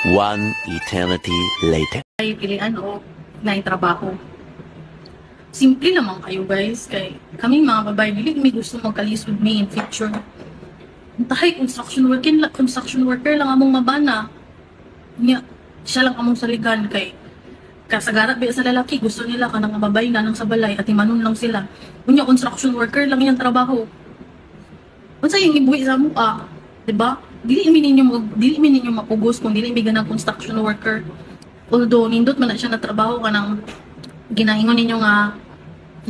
One eternity later. Ay pilian o na trabaho. Simple naman kayo guys, kay kami mga babae dili may gusto magkalisod me in future. Tahay construction worker lang among mabana. Nya siya lang among saligan kay kasagarat ba sa lalaki gusto nila kanang babay na nang sa balay at imanon lang sila. Unya construction worker lang yung trabaho. Unsa yung ibuhi sa mua, di ba? Dili mi ninyo mapugos kung dili mi ganang construction worker. Although nindot man na siya na trabaho kanang ginaingon ninyo nga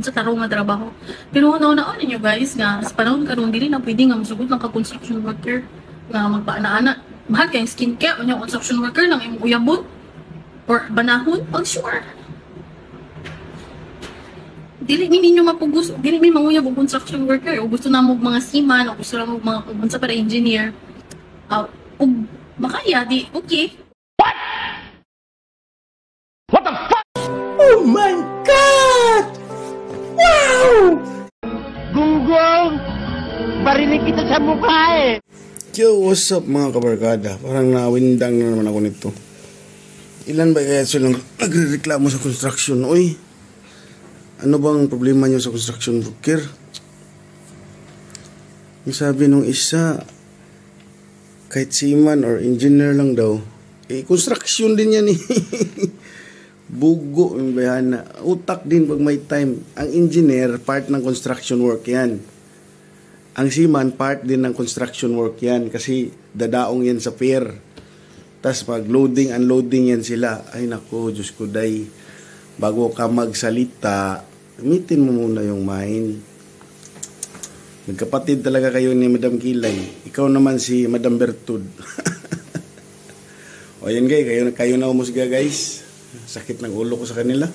sa tarong nga trabaho. Pero una-una ninyo guys nga sa panahon karon dili na pwede nga masugod lang ka construction worker nga magpaana-ana. Mahal kayong skincare unya construction worker lang imong uyabon or banahon pag sure. Dili mi ninyo mapugos, dili mi manguyab og construction worker o gusto na mo mga seaman o gusto na mo mga unsa para engineer. Ug makaya di okay. What the fuck? Oh my God! Wow! Gunggong! Barinig kita sa mukha eh! Yo, what's up mga kabarkada? Parang nawindang na naman ako nito. Ilan ba kaya silang nagre-reklamo sa construction? Uy, ano bang problema nyo sa construction worker? Yung sabi nung isa, kahit seaman or engineer lang daw, construction din yan eh. Bugo yung bayana. Utak din pag may time. Ang engineer, part ng construction work yan. Ang seaman, part din ng construction work yan. Kasi dadaong yan sa pier. Tapos pag loading, unloading yan sila. Ay nako, Diyos ko day. Bago ka magsalita, gamitin mo muna yung mind. Nagkapatid talaga kayo ni Madam Kilay. Ikaw naman si Madam Bertud. O yan guys, kayo na umusga guys. Sakit ng ulo ko sa kanila.